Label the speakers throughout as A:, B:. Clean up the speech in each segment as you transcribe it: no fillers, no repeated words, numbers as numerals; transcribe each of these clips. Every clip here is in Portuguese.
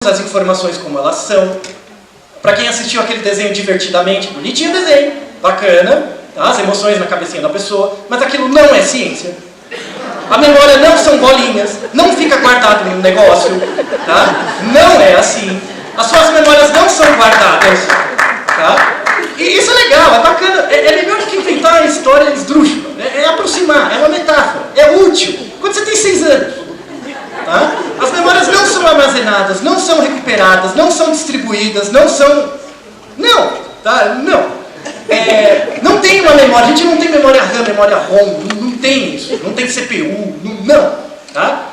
A: as informações como elas são. Para quem assistiu aquele desenho Divertidamente, bonitinho o desenho, bacana, tá? As emoções na cabecinha da pessoa, mas aquilo não é ciência. A memória não são bolinhas, não fica guardado em um negócio, tá? Não é assim. As suas memórias não são guardadas, tá? E isso é legal, é bacana, é melhor do que inventar a história esdrúxula, é aproximar, é uma metáfora, é útil. Quando você tem 6 anos, tá? As memórias não são armazenadas, não são recuperadas, não são distribuídas, não são... Não, tá? Não. Não tem uma memória, a gente não tem memória RAM, memória ROM, não tem isso, não tem CPU, não, tá?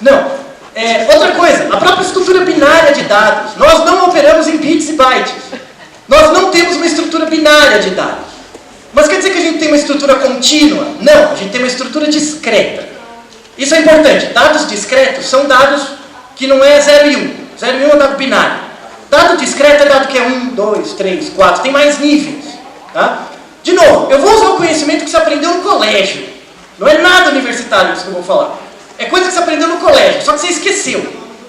A: Não. Outra coisa, a própria estrutura binária de dados, nós não operamos em bits e bytes. Nós não temos uma estrutura binária de dados. Mas quer dizer que a gente tem uma estrutura contínua? Não, a gente tem uma estrutura discreta. Isso é importante. Dados discretos são dados que não é 0 e 1. 0 e 1 é dado binário. Dado discreto é dado que é 1, 2, 3, 4. Tem mais níveis. Tá? De novo, eu vou usar o conhecimento que você aprendeu no colégio. Não é nada universitário isso que eu vou falar. É coisa que você aprendeu no colégio, só que você esqueceu.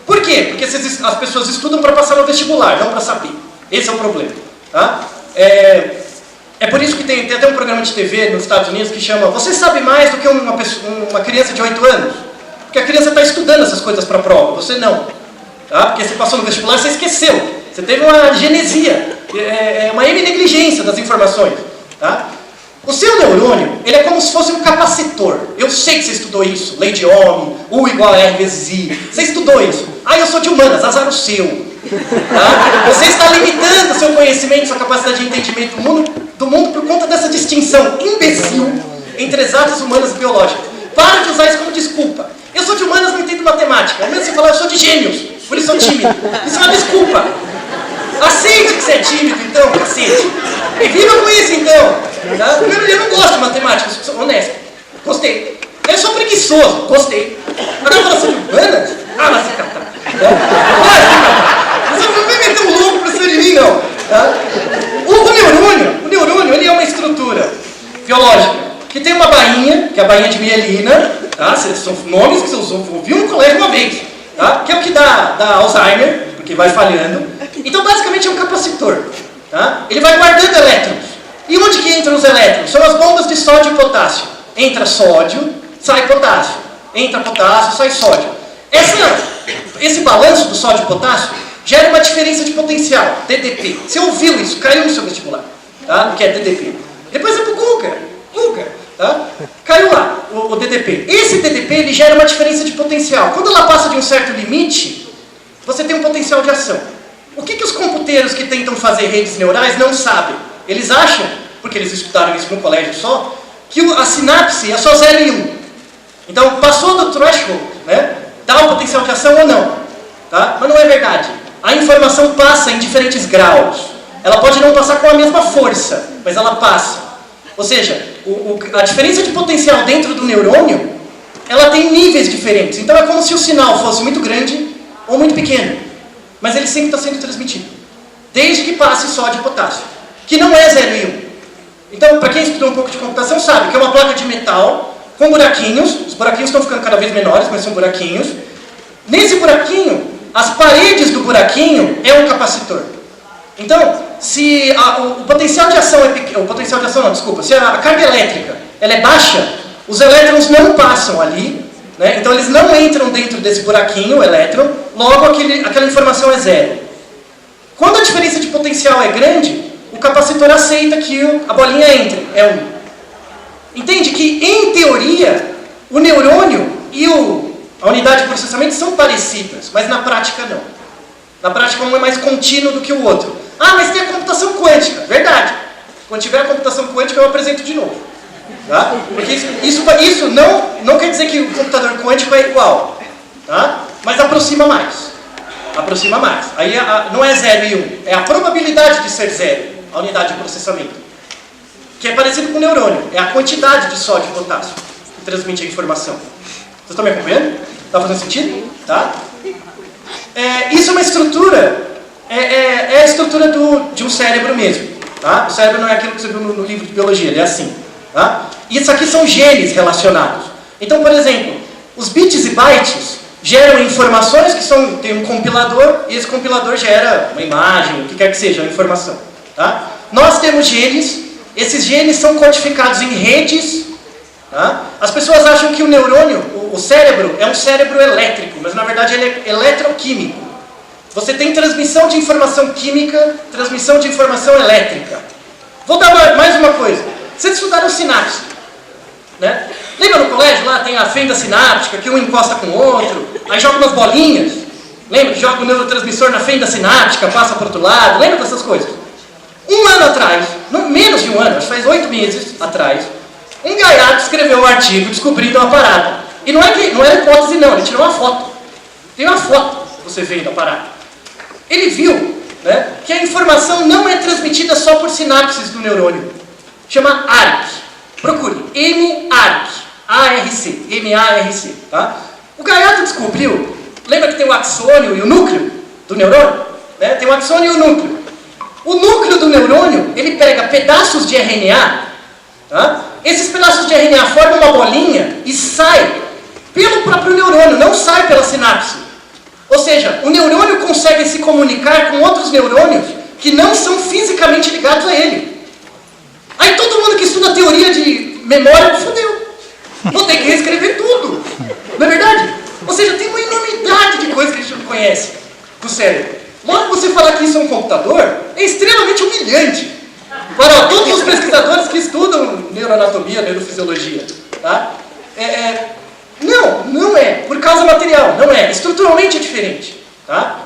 A: Por quê? Porque as pessoas estudam para passar no vestibular, não para saber. Esse é o problema. Tá? É por isso que tem até um programa de TV nos Estados Unidos que chama Você sabe mais do que uma criança de 8 anos? Porque a criança está estudando essas coisas para a prova, você não. Tá? Porque você passou no vestibular, você esqueceu. Você teve uma genesia, uma negligência das informações. Tá? O seu neurônio, ele é como se fosse um capacitor. Eu sei que você estudou isso, lei de Ohm, U igual a R vezes I. Você estudou isso. Ah, eu sou de humanas, azar o seu. Tá? Você está limitando o seu conhecimento, sua capacidade de entendimento do mundo por conta dessa distinção imbecil entre exatas, humanas e biológicas. Para de usar isso como desculpa. Eu sou de humanas, não entendo matemática. Ao menos você falar, eu sou de gênios, por isso sou tímido. Isso é uma desculpa. Aceite que você é tímido, então, cacete. E viva com isso, então. Tá? Eu não gosto de matemática, sou honesto. Gostei. Eu sou preguiçoso, gostei. Agora fala assim, humanas? Ah, mas se catar. Você não vai meter um louco pra cima de mim, não. Tá? O neurônio, ele é uma estrutura biológica que tem uma bainha, que é a bainha de mielina, tá? São nomes que você ouviu no colégio uma vez, tá? Que é o que dá Alzheimer, porque vai falhando. Então, basicamente, é um capacitor. Tá? Ele vai guardando elétrons. E onde que entram os elétrons? São as bombas de sódio e potássio. Entra sódio, sai potássio. Entra potássio, sai sódio. Esse balanço do sódio e potássio gera uma diferença de potencial, DDP. Você ouviu isso, caiu no seu vestibular, tá? Que é DDP. Depois é pro Guga, tá? Caiu lá, o DDP. Esse DDP, ele gera uma diferença de potencial. Quando ela passa de um certo limite, você tem um potencial de ação. O que os computeiros que tentam fazer redes neurais não sabem? Eles acham, porque eles estudaram isso no colégio só, que a sinapse é só 0 e 1. Então, passou do threshold, né? Dá o potencial de ação ou não. Tá? Mas não é verdade. A informação passa em diferentes graus. Ela pode não passar com a mesma força, mas ela passa. Ou seja, a diferença de potencial dentro do neurônio, ela tem níveis diferentes. Então, é como se o sinal fosse muito grande ou muito pequeno. Mas ele sempre está sendo transmitido. Desde que passe sódio e potássio. Que não é 0 e 1. Então, para quem estudou um pouco de computação, sabe que é uma placa de metal com buraquinhos. Os buraquinhos estão ficando cada vez menores, mas são buraquinhos. Nesse buraquinho, as paredes do buraquinho é um capacitor. Então, se o potencial de ação é pequeno... O potencial de ação não, desculpa. Se a carga elétrica ela é baixa, os elétrons não passam ali. Né? Então eles não entram dentro desse buraquinho, o elétron, logo aquela informação é 0. Quando a diferença de potencial é grande, o capacitor aceita que a bolinha entre, é 1. Entende que, em teoria, o neurônio e a unidade de processamento são parecidas, mas na prática não. Na prática um é mais contínuo do que o outro. Ah, mas tem a computação quântica. Verdade. Quando tiver a computação quântica eu apresento de novo. Tá? Porque isso não quer dizer que o computador quântico é igual, tá? Mas aproxima mais. Aproxima mais. Aí não é 0 e 1, é a probabilidade de ser 0, a unidade de processamento. Que é parecido com o neurônio, é a quantidade de sódio e potássio que transmite a informação. Vocês estão me acompanhando? Está fazendo sentido? Tá? Isso é uma estrutura, é a estrutura de um cérebro mesmo. Tá? O cérebro não é aquilo que você viu no livro de biologia, ele é assim. Tá? Isso aqui são genes relacionados. Então, por exemplo, os bits e bytes geram informações que tem um compilador, e esse compilador gera uma imagem, o que quer que seja, uma informação. Tá? Nós temos genes, esses genes são codificados em redes. Tá? As pessoas acham que o neurônio, o cérebro, é um cérebro elétrico, mas na verdade ele é eletroquímico. Você tem transmissão de informação química, transmissão de informação elétrica. Vou dar mais uma coisa. Vocês estudaram sinapse, né? Lembra no colégio, lá tem a fenda sináptica, que um encosta com o outro, aí joga umas bolinhas. Lembra que joga o neurotransmissor na fenda sináptica, passa para o outro lado? Lembra dessas coisas? Um ano atrás, menos de um ano, acho que faz 8 meses atrás, um gaiato escreveu um artigo descobrindo uma parada. E não era hipótese não, ele tirou uma foto. Tem uma foto, você vendo a parada. Ele viu, né, que a informação não é transmitida só por sinapses do neurônio. Chama ARC. Procure. M-ARC. A-R-C. M-A-R-C. Tá? O gaiato descobriu, lembra que tem o axônio e o núcleo do neurônio? Né? Tem o axônio e o núcleo. O núcleo do neurônio, ele pega pedaços de RNA, tá? Esses pedaços de RNA formam uma bolinha e sai pelo próprio neurônio, não sai pela sinapse. Ou seja, o neurônio consegue se comunicar com outros neurônios que não são fisicamente ligados a ele. Aí todo mundo que estuda teoria de memória, fodeu. Vou ter que reescrever tudo. Não é verdade? Ou seja, tem uma enormidade de coisas que a gente não conhece do cérebro. Logo você falar que isso é um computador, é extremamente humilhante para todos os pesquisadores que estudam neuroanatomia, neurofisiologia. Tá? Não é. Por causa material, não é. Estruturalmente é diferente. Tá?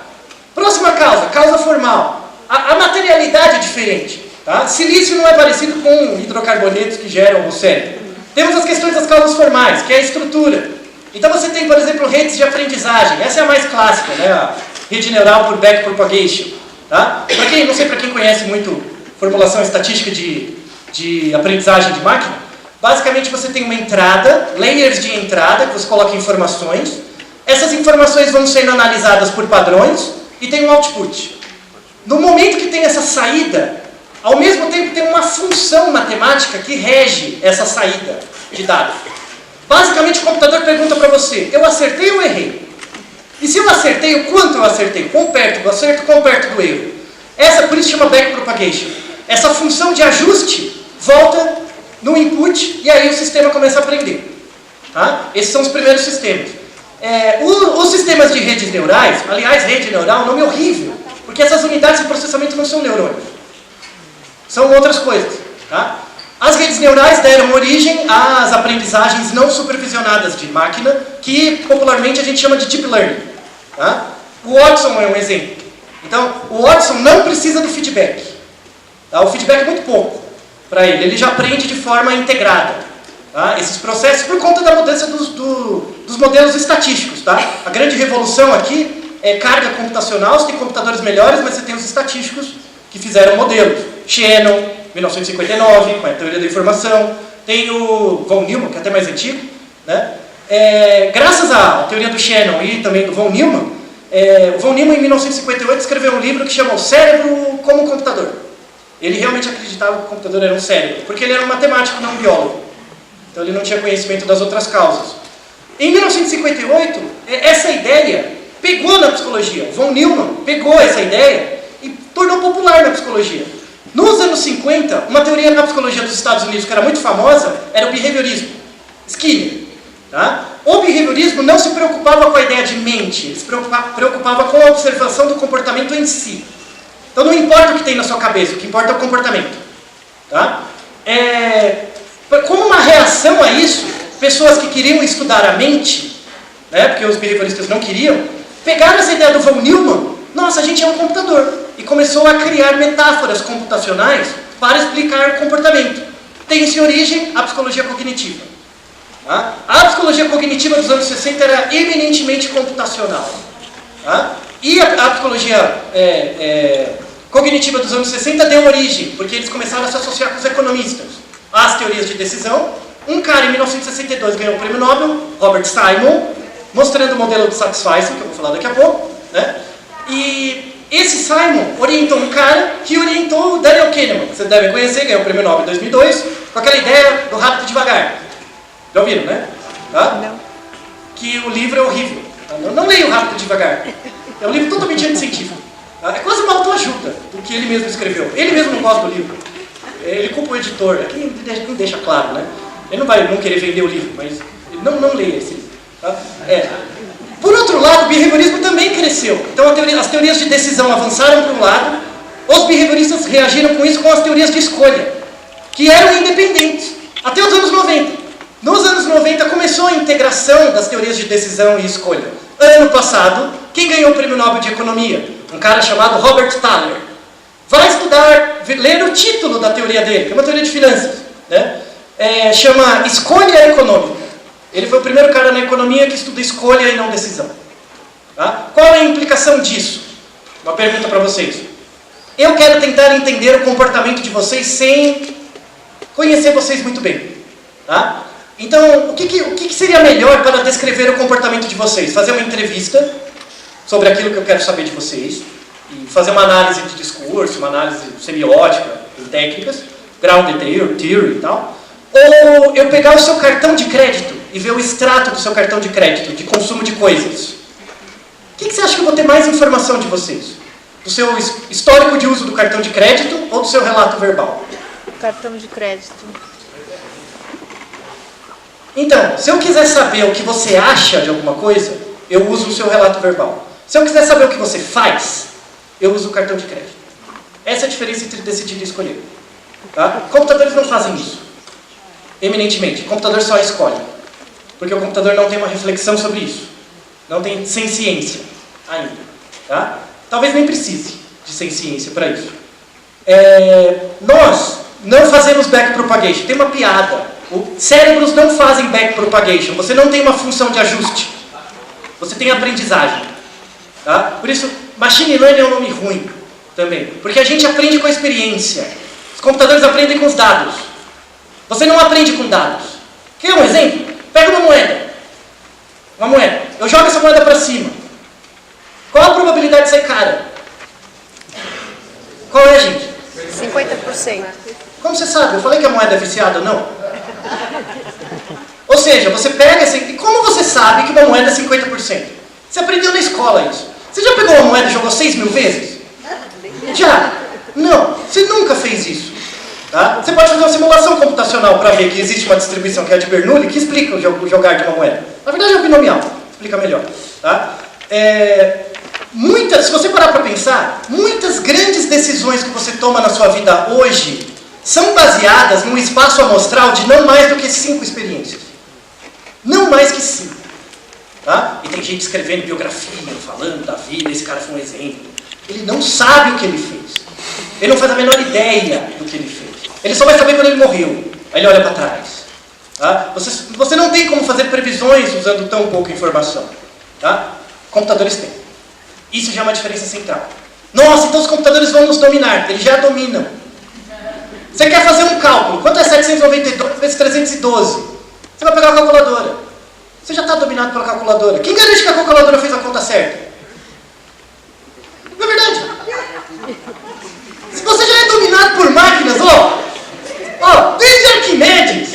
A: Próxima causa, causa formal. A materialidade é diferente. Tá? Silício não é parecido com hidrocarbonetos que geram o cérebro. Temos as questões das causas formais, que é a estrutura. Então você tem, por exemplo, redes de aprendizagem. Essa é a mais clássica, né? A rede neural por backpropagation. Tá? Não sei para quem conhece muito formulação estatística de aprendizagem de máquina. Basicamente você tem uma entrada, layers de entrada, que você coloca informações. Essas informações vão sendo analisadas por padrões e tem um output. No momento que tem essa saída, ao mesmo tempo tem uma função matemática que rege essa saída de dados. Basicamente o computador pergunta para você, eu acertei ou errei? E se eu acertei, o quanto eu acertei? Quão perto do acerto, quão perto do erro? Por isso chama backpropagation. Essa função de ajuste volta no input e aí o sistema começa a aprender. Tá? Esses são os primeiros sistemas. Os sistemas de redes neurais, aliás, rede neural é um nome horrível, porque essas unidades de processamento não são neurônios. São outras coisas. Tá? As redes neurais deram origem às aprendizagens não supervisionadas de máquina, que popularmente a gente chama de deep learning. Tá? O Watson é um exemplo. Então, o Watson não precisa do feedback. Tá? O feedback é muito pouco para ele. Ele já aprende de forma integrada. Tá? Esses processos por conta da mudança dos modelos estatísticos. Tá? A grande revolução aqui é carga computacional. Você tem computadores melhores, mas você tem os estatísticos que fizeram modelos. Shannon, 1959, com a teoria da informação. Tem o von Neumann, que é até mais antigo. Né? Graças à teoria do Shannon e também do von Neumann, o von Neumann, em 1958, escreveu um livro que chama O Cérebro como Computador. Ele realmente acreditava que o computador era um cérebro, porque ele era um matemático, não um biólogo. Então ele não tinha conhecimento das outras causas. Em 1958, essa ideia pegou na psicologia. Von Neumann pegou essa ideia e tornou popular na psicologia. Nos anos 50, uma teoria na psicologia dos Estados Unidos que era muito famosa era o behaviorismo. Skinner. Tá? O behaviorismo não se preocupava com a ideia de mente, ele se preocupava com a observação do comportamento em si. Então não importa o que tem na sua cabeça, o que importa é o comportamento. Tá? Como uma reação a isso, pessoas que queriam estudar a mente, né, porque os behavioristas não queriam, pegaram essa ideia do von Neumann, nossa, a gente é um computador, e começou a criar metáforas computacionais para explicar comportamento. Tem-se origem a psicologia cognitiva. Tá? A psicologia cognitiva dos anos 60 era eminentemente computacional. Tá? E a psicologia cognitiva dos anos 60 deu origem, porque eles começaram a se associar com os economistas, às teorias de decisão. Um cara, em 1962, ganhou o prêmio Nobel, Robert Simon, mostrando o modelo de Satisfaction, que eu vou falar daqui a pouco. Né? E esse Simon orientou um cara que orientou o Daniel Kahneman, que vocês devem conhecer, ganhou o prêmio Nobel em 2002, com aquela ideia do rápido e devagar. Já ouviram, né? Tá? Não. Que o livro é horrível. Não leio Rápido e Devagar. É um livro totalmente anticientífico. É quase uma autoajuda do que ele mesmo escreveu. Ele mesmo não gosta do livro. Ele culpa o editor. Aqui não deixa claro, né? Ele não vai não querer vender o livro, mas ele não leia esse livro. Tá? Por outro lado, o behaviorismo também cresceu. Então as teorias de decisão avançaram para um lado, os behavioristas reagiram com isso com as teorias de escolha, que eram independentes, até os anos 90. Nos anos 90 começou a integração das teorias de decisão e escolha. Ano passado, quem ganhou o Prêmio Nobel de Economia? Um cara chamado Robert Thaler. Vai estudar, ler o título da teoria dele, que é uma teoria de finanças, né? Chama Escolha Econômica. Ele foi o primeiro cara na economia que estuda escolha e não decisão. Tá? Qual é a implicação disso? Uma pergunta para vocês. Eu quero tentar entender o comportamento de vocês sem conhecer vocês muito bem. Tá? Então, o que seria melhor para descrever o comportamento de vocês? Fazer uma entrevista sobre aquilo que eu quero saber de vocês, e fazer uma análise de discurso, uma análise semiótica, em técnicas, ground theory e tal. Ou eu pegar o seu cartão de crédito e ver o extrato do seu cartão de crédito, de consumo de coisas. O que você acha que eu vou ter mais informação de vocês? Do seu histórico de uso do cartão de crédito ou do seu relato verbal?
B: Cartão de crédito.
A: Então, se eu quiser saber o que você acha de alguma coisa, eu uso o seu relato verbal. Se eu quiser saber o que você faz, eu uso o cartão de crédito. Essa é a diferença entre decidir e escolher. Tá? Computadores não fazem isso. Eminentemente. O computador só escolhe. Porque o computador não tem uma reflexão sobre isso. Não tem ciência ainda. Tá? Talvez nem precise de ciência para isso. Nós não fazemos backpropagation. Tem uma piada. Cérebros não fazem backpropagation. Você não tem uma função de ajuste. Você tem aprendizagem. Tá? Por isso, machine learning é um nome ruim também. Porque a gente aprende com a experiência. Os computadores aprendem com os dados. Você não aprende com dados. Quer um exemplo? Pega uma moeda. Uma moeda. Eu jogo essa moeda para cima. Qual a probabilidade de sair cara? Qual é, gente?
B: 50%.
A: Como você sabe? Eu falei que a moeda é viciada ou não? Ou seja, você pega assim... E como você sabe que uma moeda é 50%? Você aprendeu na escola isso. Você já pegou uma moeda e jogou 6.000 vezes? Já? Não. Você nunca fez isso. Tá? Você pode fazer uma simulação computacional para ver que existe uma distribuição que é a de Bernoulli que explica o jogar de uma moeda. Na verdade é o binomial. Explica melhor. Tá? Se você parar para pensar, muitas grandes decisões que você toma na sua vida hoje são baseadas num espaço amostral de não mais do que 5 experiências. Não mais que 5. Tá? E tem gente escrevendo biografia, falando da vida, esse cara foi um exemplo. Ele não sabe o que ele fez. Ele não faz a menor ideia do que ele fez. Ele só vai saber quando ele morreu. Aí ele olha para trás. Tá? Você não tem como fazer previsões usando tão pouca informação. Tá? Computadores têm. Isso já é uma diferença central. Nossa, então os computadores vão nos dominar. Eles já dominam. Você quer fazer um cálculo. Quanto é 792 vezes 312? Você vai pegar a calculadora. Você já está dominado pela calculadora. Quem garante que a calculadora fez a conta certa? Não é verdade? Se você já é dominado por máquinas, desde Arquimedes,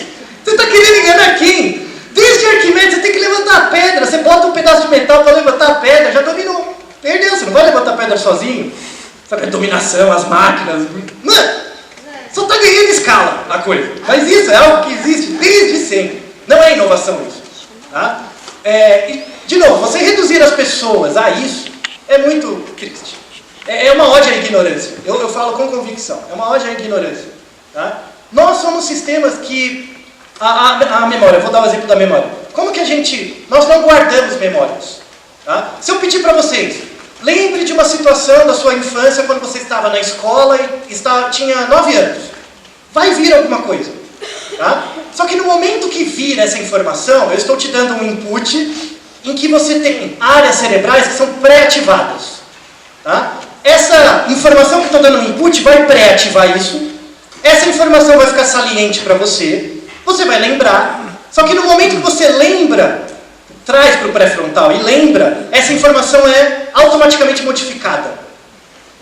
A: você está querendo enganar quem? Desde Arquimedes você tem que levantar a pedra. Você bota um pedaço de metal para levantar a pedra, já dominou. Perdeu, você não vai levantar a pedra sozinho. Sabe a dominação, as máquinas. Mano, só está ganhando escala a coisa. Mas isso é algo que existe desde sempre. Não é inovação isso. Tá? De novo, você reduzir as pessoas a isso é muito triste. É uma ódio à ignorância. Eu falo com convicção. É uma ódio à ignorância. Tá? Nós somos sistemas que... A memória, eu vou dar o exemplo da memória. Como que nós não guardamos memórias. Tá? Se eu pedir para vocês, lembre de uma situação da sua infância quando você estava na escola e tinha 9 anos. Vai vir alguma coisa. Tá? Só que no momento que vir essa informação, eu estou te dando um input em que você tem áreas cerebrais que são pré-ativadas. Tá? Essa informação que eu estou dando um input vai pré-ativar isso. Essa informação vai ficar saliente para você. Você vai lembrar. Só que no momento que você lembra, traz para o pré-frontal e lembra, essa informação é automaticamente modificada.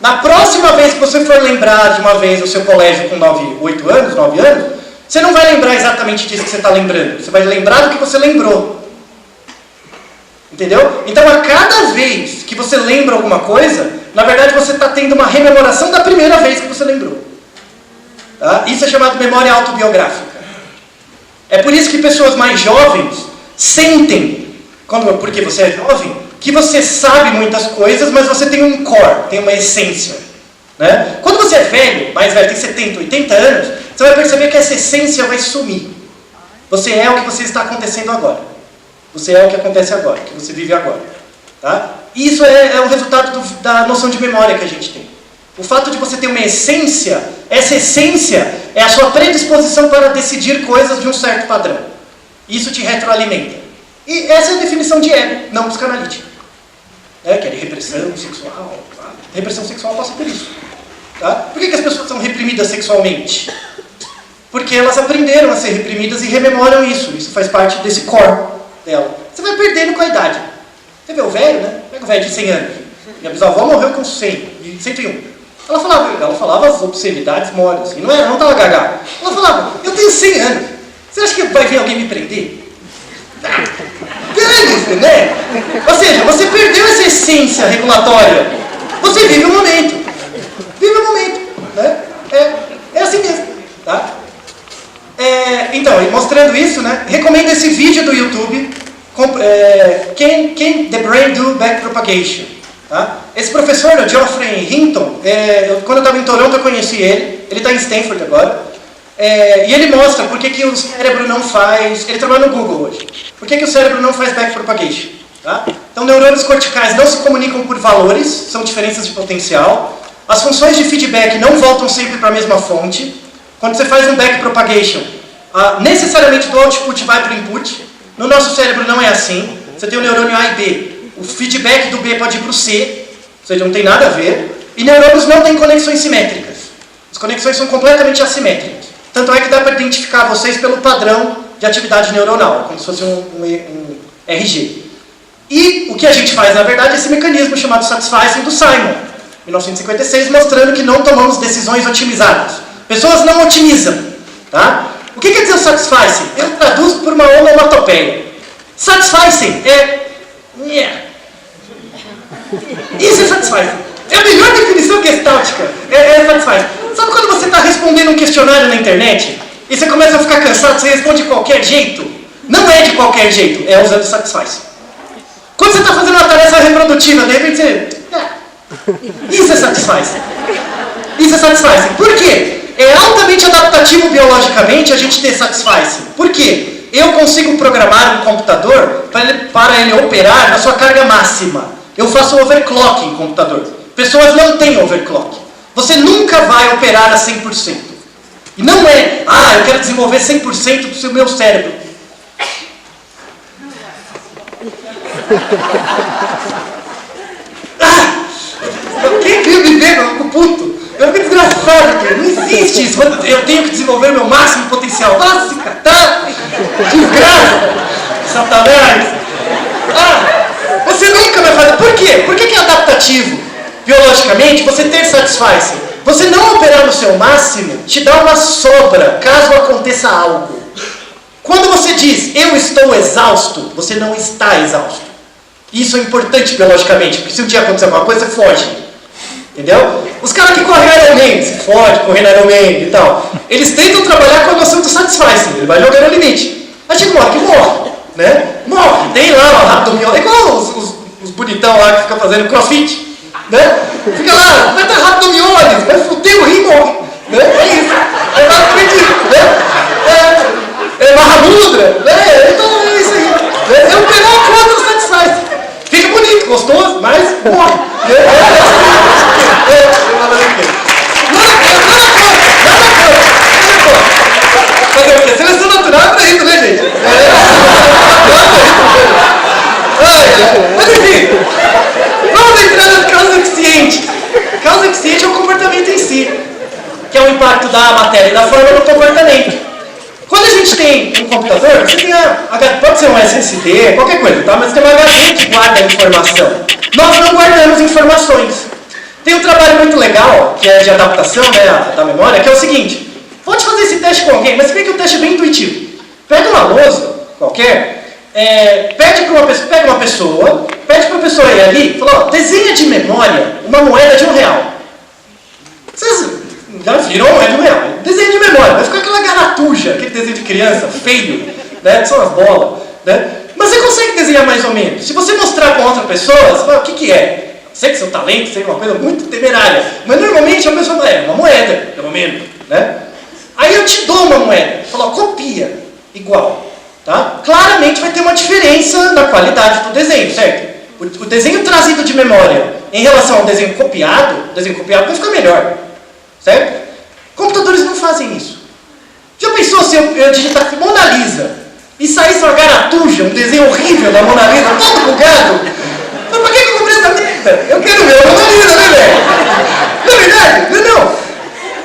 A: Na próxima vez que você for lembrar de uma vez o seu colégio com 9 anos, você não vai lembrar exatamente disso que você está lembrando. Você vai lembrar do que você lembrou. Entendeu? Então, a cada vez que você lembra alguma coisa, na verdade você está tendo uma rememoração da primeira vez que você lembrou. Tá? Isso é chamado memória autobiográfica. É por isso que pessoas mais jovens sentem, porque você é jovem, que você sabe muitas coisas, mas você tem um core, tem uma essência. Né? Quando você é velho, mais velho, tem 70, 80 anos, você vai perceber que essa essência vai sumir. Você é o que você está acontecendo agora. Você é o que acontece agora, o que você vive agora. Tá? E isso é o resultado da noção de memória que a gente tem. O fato de você ter uma essência, essa essência é a sua predisposição para decidir coisas de um certo padrão. Isso te retroalimenta. E essa é a definição de ego, não psicanalítica. Que é de repressão sexual. Tá? Repressão sexual passa por isso. Tá? Por que as pessoas são reprimidas sexualmente? Porque elas aprenderam a ser reprimidas e rememoram isso. Isso faz parte desse core dela. Você vai perdendo com a idade. Você vê o velho, né? Pega o velho de 100 anos. Minha bisavó morreu com 100, 101. Ela falava as obscenidades moras. E não estava gaga. Ela falava, eu tenho 100 anos. Você acha que vai vir alguém me prender? Grande, né? Ou seja, você perdeu essa essência regulatória. Você vive o momento. Vive o momento. Né? É assim mesmo. Tá? Então, mostrando isso, né, recomendo esse vídeo do YouTube, Can the Brain Do Backpropagation? Tá? Esse professor, o Geoffrey Hinton, quando eu estava em Toronto eu conheci ele está em Stanford agora, e ele mostra por que o cérebro não faz, ele trabalha no Google hoje, por que o cérebro não faz backpropagation. Tá? Então, neurônios corticais não se comunicam por valores, são diferenças de potencial, as funções de feedback não voltam sempre para a mesma fonte. Quando você faz um backpropagation, necessariamente do output vai para o input. No nosso cérebro não é assim. Você tem o neurônio A e B. O feedback do B pode ir para o C, ou seja, não tem nada a ver. E neurônios não têm conexões simétricas. As conexões são completamente assimétricas. Tanto é que dá para identificar vocês pelo padrão de atividade neuronal, como se fosse um RG. E o que a gente faz, na verdade, é esse mecanismo chamado satisficing do Simon, 1956, mostrando que não tomamos decisões otimizadas. Pessoas não otimizam. Tá? O que quer dizer o satisficing? Eu traduzo por uma onomatopeia. Satisficing é... Isso é satisficing. É a melhor definição gestáltica. É satisficing. Sabe quando você está respondendo um questionário na internet e você começa a ficar cansado, você responde de qualquer jeito? Não é de qualquer jeito, é usando satisficing. Quando você está fazendo uma tarefa reprodutiva, de repente você... Isso é satisficing. Isso é satisficing. Por quê? É altamente adaptativo biologicamente a gente ter satisficing. Por quê? Eu consigo programar um computador para ele operar na sua carga máxima. Eu faço overclock em computador. Pessoas não têm overclock. Você nunca vai operar a 100%. E não é, eu quero desenvolver 100% do meu cérebro. Quem viu me ver, eu fico puto. Eu fico desgraçado, cara. Não existe isso. Eu tenho que desenvolver meu máximo potencial. Nossa, se catar. Desgraça. Satanás. Você nunca vai fazer. Por quê? Por que é adaptativo? Biologicamente, você ter satisficing. Você não operar no seu máximo te dá uma sobra, caso aconteça algo. Quando você diz, eu estou exausto, você não está exausto. Isso é importante biologicamente, porque se um dia acontecer alguma coisa, você foge. Entendeu? Os caras que correm Ironman, se fode, correndo Ironman e tal, eles tentam trabalhar com a noção do satisficing, ele vai jogar no limite. Aí chega uma hora que morre, né? Morre, tem lá uma rabdomiólise, igual os bonitão lá que ficam fazendo crossfit, né? Fica lá, vai estar rabdomiólise, vai fuder o rim e morre, né? É isso, é basicamente isso, né? É Mahamudra, né? Então é isso aí, né? É um pegar contra o satisficing. Fica bonito, gostoso, mas morre. Fazer o quê? Seleção natural é pra isso, né, gente? Mas enfim, vamos entrar na causa eficiente. Causa eficiente é o comportamento em si, que é o impacto da matéria e da forma no comportamento. Quando a gente tem um computador, você tem pode ser um SSD, qualquer coisa, tá? Mas tem uma HD que guarda a informação. Nós não guardamos informações. Tem um trabalho muito legal, que é de adaptação, né, da memória, que é o seguinte. Pode fazer esse teste com alguém, mas você vê que o teste é bem intuitivo. Pega uma lousa qualquer pega uma pessoa, pede para a pessoa ir ali e fala, ó, desenha de memória uma moeda de R$1. Vocês já viram uma moeda de R$1. Desenho de memória, vai ficar aquela garatuja, aquele desenho de criança, feio, né, que são as bolas, né? Mas você consegue desenhar mais ou menos. Se você mostrar para outra pessoa, você fala, o que é? Sei que seu talento seja uma coisa muito temerária, mas normalmente a pessoa fala, uma moeda, pelo menos, né? Aí eu te dou uma moeda, falo, copia, igual, tá? Claramente vai ter uma diferença na qualidade do desenho, certo? O desenho trazido de memória em relação ao desenho copiado vai ficar melhor, certo? Computadores não fazem isso. Já pensou se eu digitasse Mona Lisa e saísse uma garatuja, um desenho horrível da Mona Lisa, todo bugado? Mas por que eu comprei essa merda? Eu quero ver a Mona Lisa, né, velho? Não é verdade? Não.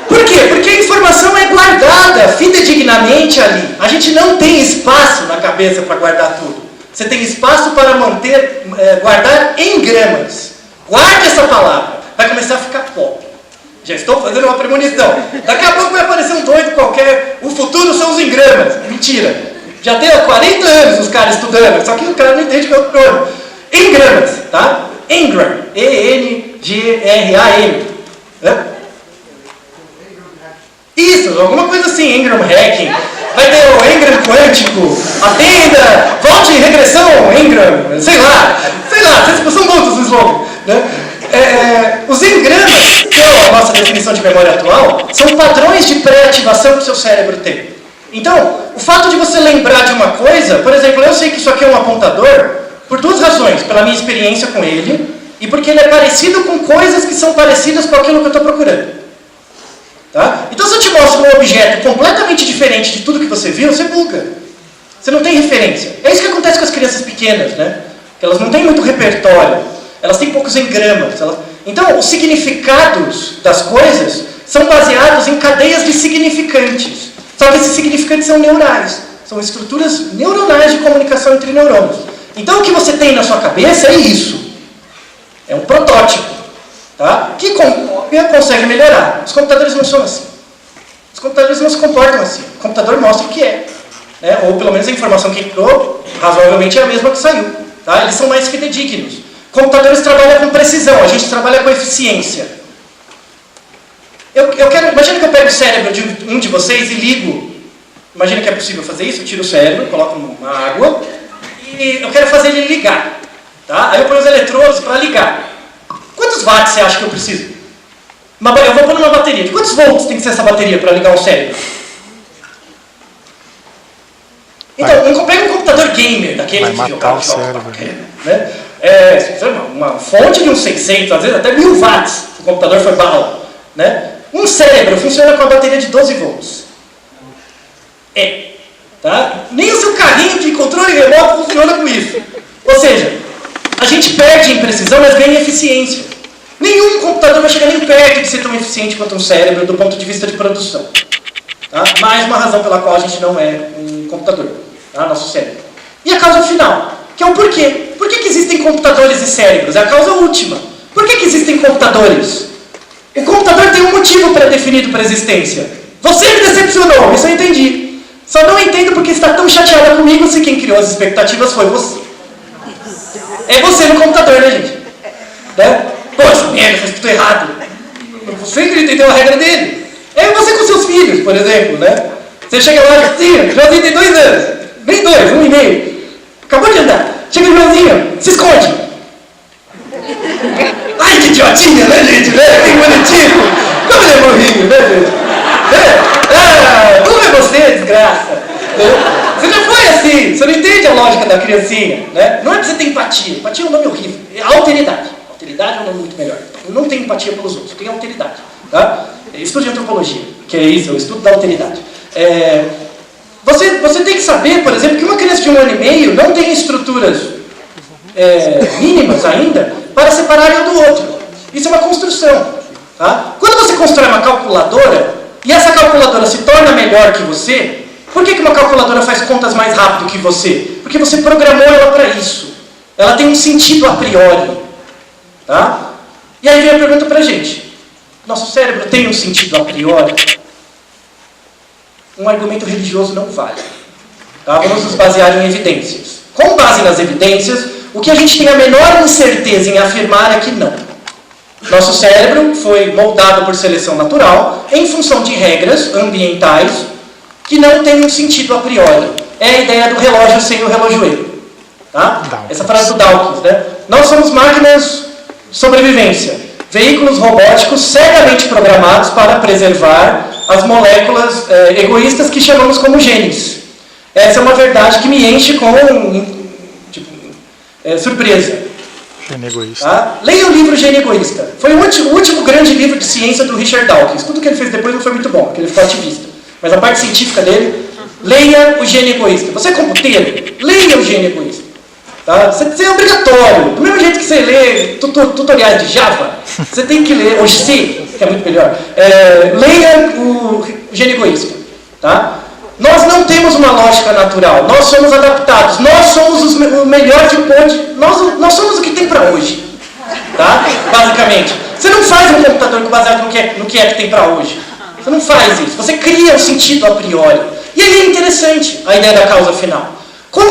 A: Por quê? Porque a informação é guardada fidedignamente ali. A gente não tem espaço na cabeça para guardar tudo. Você tem espaço para guardar em gramas. Guarde essa palavra. Vai começar a ficar pop. Já estou fazendo uma premonição. Daqui a pouco vai aparecer um doido qualquer. O futuro são os engramas. Mentira. Já tem há 40 anos os caras estudando. Só que o cara não entende o que é o nome. Engramas, tá? Engram. E-N-G-R-A-M. Isso, alguma coisa assim, Engram Hacking. Vai ter o Engram Quântico, atenda, volte em regressão, Engram, sei lá, vocês são bons os slogans, né? Os engramas, que é a nossa definição de memória atual, são padrões de pré-ativação que o seu cérebro tem. Então, o fato de você lembrar de uma coisa, por exemplo, eu sei que isso aqui é um apontador, por duas razões, pela minha experiência com ele, e porque ele é parecido com coisas que são parecidas com aquilo que eu estou procurando. Tá? Então, se eu te mostro um objeto completamente diferente de tudo que você viu, você buga. Você não tem referência. É isso que acontece com as crianças pequenas, né? Elas não têm muito repertório. Elas têm poucos engramas. Então, os significados das coisas são baseados em cadeias de significantes. Só que esses significantes são neurais. São estruturas neuronais de comunicação entre neurônios. Então, o que você tem na sua cabeça é isso. É um protótipo. Tá? Que consegue melhorar. Os computadores não são assim. Os computadores não se comportam assim. O computador mostra o que é. Né? Ou pelo menos a informação que entrou, razoavelmente é a mesma que saiu. Tá? Eles são mais fidedignos. Computadores trabalham com precisão, a gente trabalha com eficiência. Imagina que eu pego o cérebro de um de vocês e ligo. Imagina que é possível fazer isso. Eu tiro o cérebro, coloco uma água e eu quero fazer ele ligar. Tá? Aí eu ponho os eletrodos para ligar. Quantos watts você acha que eu preciso? Eu vou pôr numa bateria. De quantos volts tem que ser essa bateria para ligar um cérebro? Então, pega um computador gamer, daquele que joga o cérebro. Né? Uma fonte de uns 600, às vezes até 1000 watts. O computador foi bala. Né? Um cérebro funciona com a bateria de 12 volts. Tá? Nem o seu carrinho de controle remoto funciona com isso. Ou seja, a gente perde em precisão, mas ganha em eficiência. Nenhum computador vai chegar nem perto de ser tão eficiente quanto um cérebro do ponto de vista de produção. Tá? Mais uma razão pela qual a gente não é um computador. Tá? Nosso cérebro. E a causa final, que é o porquê. Por que existem computadores e cérebros? É a causa última. Por que existem computadores? O computador tem um motivo pré-definido para a existência. Você me decepcionou, isso eu entendi. Só não entendo porque está tão chateada comigo se quem criou as expectativas foi você. É você no computador, né, gente? Né? Poxa, merda, você escutou errado. Você que entendeu a regra dele. É você com seus filhos, por exemplo, né? Você chega lá e diz assim, Joãozinho tem 2 anos. Nem 2, 1,5. Acabou de andar. Chega o Joãozinho, se esconde. Ai, que idiotinha, né, gente? Né? Que bonitinho. Como ele é morrinho, né, gente? Como é você, desgraça? Você já foi assim, você não entende a lógica da criancinha, né? Não é pra você ter empatia. Empatia é um nome horrível. É alteridade. Alteridade é um nome muito melhor. Eu não tenho empatia pelos outros, eu tenho alteridade. Tá? Estudo de antropologia, que é isso, é o estudo da alteridade. Você tem que saber, por exemplo, que uma criança de 1 ano e meio não tem estruturas mínimas ainda para separar um do outro. Isso é uma construção. Tá? Quando você constrói uma calculadora, e essa calculadora se torna melhor que você, por que uma calculadora faz contas mais rápido que você? Porque você programou ela para isso. Ela tem um sentido a priori. Tá? E aí vem a pergunta para a gente. Nosso cérebro tem um sentido a priori? Um argumento religioso não vale. Tá? Vamos nos basear em evidências. Com base nas evidências, o que a gente tem a menor incerteza em afirmar é que não. Nosso cérebro foi moldado por seleção natural em função de regras ambientais que não têm um sentido a priori. É a ideia do relógio sem o relojoeiro. Tá? Essa frase do Dawkins, né? Nós somos máquinas de sobrevivência, veículos robóticos cegamente programados para preservar as moléculas egoístas que chamamos como genes. Essa é uma verdade que me enche com surpresa.
C: Gene egoísta.
A: Tá? Leia o livro Gene Egoísta. Foi o último grande livro de ciência do Richard Dawkins. Tudo que ele fez depois não foi muito bom, porque ele ficou ativista. Mas a parte científica dele, leia o Gene Egoísta. Você é computeiro? Leia o Gene Egoísta. Tá? Isso é obrigatório. Do mesmo jeito que você lê tutoriais de Java, você tem que ler, ou C, que é muito melhor, leia o Gene Egoísta. Tá? Nós não temos uma lógica natural, nós somos adaptados, nós somos o melhor de ponte, nós somos o que tem para hoje. Tá? Basicamente. Você não faz um computador baseado no que tem para hoje. Você não faz isso. Você cria um sentido a priori. E aí é interessante a ideia da causa final. Como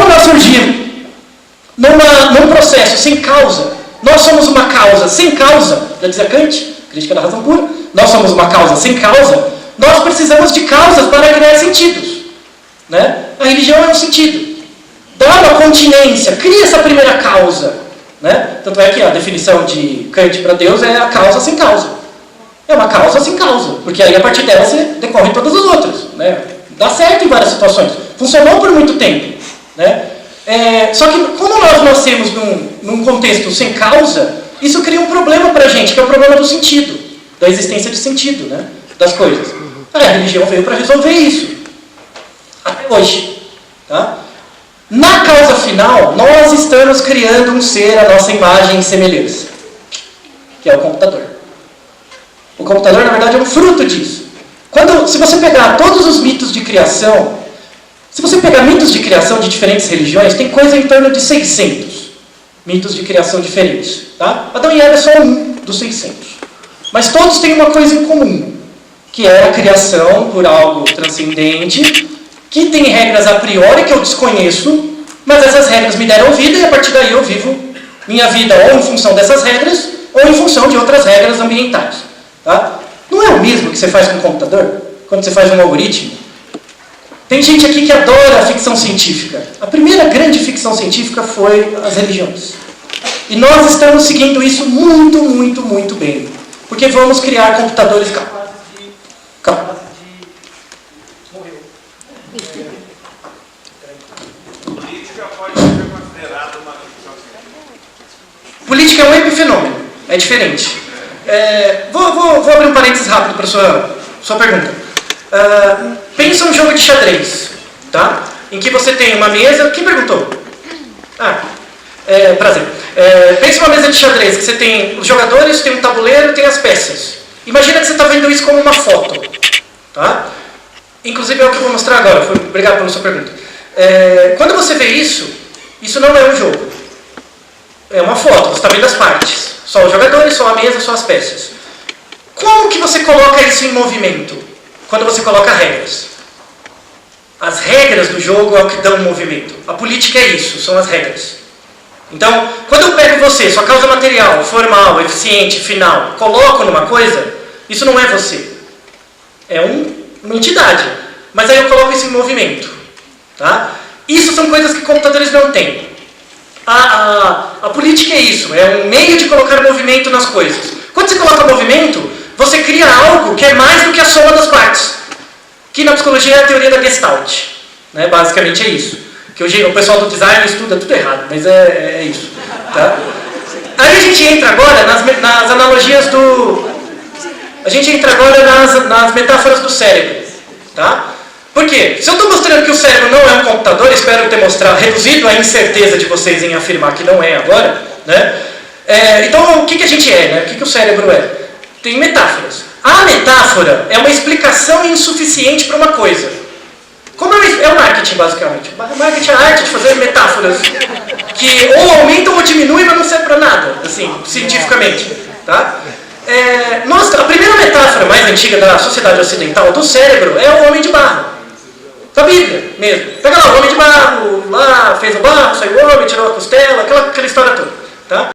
A: nós surgimos num processo sem causa, nós somos uma causa sem causa, já dizia Kant, crítica da razão pura, nós somos uma causa sem causa, nós precisamos de causas para criar sentidos. Né? A religião é um sentido. Dá uma continência, cria essa primeira causa. Né? Tanto é que a definição de Kant para Deus é a causa sem causa. É uma causa sem causa, porque aí a partir dela você decorre todas as outras. Né? Dá certo em várias situações. Funcionou por muito tempo. Né? Só que como nós nascemos num contexto sem causa, isso cria um problema para a gente, que é o problema do sentido, da existência de sentido, né? Das coisas. A religião veio para resolver isso. Até hoje. Tá? Na causa final, nós estamos criando um ser à nossa imagem e semelhança, que é o computador. O computador, na verdade, é um fruto disso. Se você pegar todos os mitos de criação, se você pegar mitos de criação de diferentes religiões, tem coisa em torno de 600 mitos de criação diferentes. Tá? Adão e Eva é só um dos 600. Mas todos têm uma coisa em comum, que é a criação por algo transcendente, que tem regras a priori que eu desconheço, mas essas regras me deram vida e a partir daí eu vivo minha vida ou em função dessas regras ou em função de outras regras ambientais. Tá? Não é o mesmo que você faz com o computador? Quando você faz um algoritmo? Tem gente aqui que adora a ficção científica. A primeira grande ficção científica foi as religiões. E nós estamos seguindo isso muito, muito, muito bem. Porque vamos criar computadores capazes de... Morreu.
D: Política pode ser considerada uma ficção científica?
A: Política é um epifenômeno. É diferente. Vou abrir um parênteses rápido para a sua pergunta. Pensa um jogo de xadrez, tá? Em que você tem uma mesa... Quem perguntou? Prazer. Pensa uma mesa de xadrez, que você tem os jogadores, tem um tabuleiro, tem as peças. Imagina que você está vendo isso como uma foto. Tá? Inclusive é o que eu vou mostrar agora. Obrigado pela sua pergunta. Quando você vê isso não é um jogo. É uma foto, você está vendo as partes. Só os jogadores, só a mesa, só as peças. Como que você coloca isso em movimento? Quando você coloca regras. As regras do jogo é o que dão movimento. A política é isso, são as regras. Então, quando eu pego você, sua causa material, formal, eficiente, final, coloco numa coisa, isso não é você. É uma entidade. Mas aí eu coloco isso em movimento. Tá? Isso são coisas que computadores não têm. A política é isso, é um meio de colocar movimento nas coisas. Quando você coloca movimento, você cria algo que é mais do que a soma das partes. Que na psicologia é a teoria da Gestalt. Né? Basicamente é isso. Que hoje o pessoal do design estuda tudo errado, mas é isso. Tá? Aí a gente entra agora nas analogias do... A gente entra agora nas metáforas do cérebro. Tá? Por quê? Se eu estou mostrando que o cérebro não é um computador, espero ter reduzido a incerteza de vocês em afirmar que não é agora. Né? Então, o que a gente é? Né? O que o cérebro é? Tem metáforas. A metáfora é uma explicação insuficiente para uma coisa. Como é o marketing, basicamente. O marketing é a arte de fazer metáforas que ou aumentam ou diminuem, mas não serve para nada, assim, cientificamente. Tá? A primeira metáfora mais antiga da sociedade ocidental do cérebro é o homem de barro. Da Bíblia mesmo. Pega lá, o homem de barro, lá fez o barro, saiu o homem, tirou a costela, aquela história toda.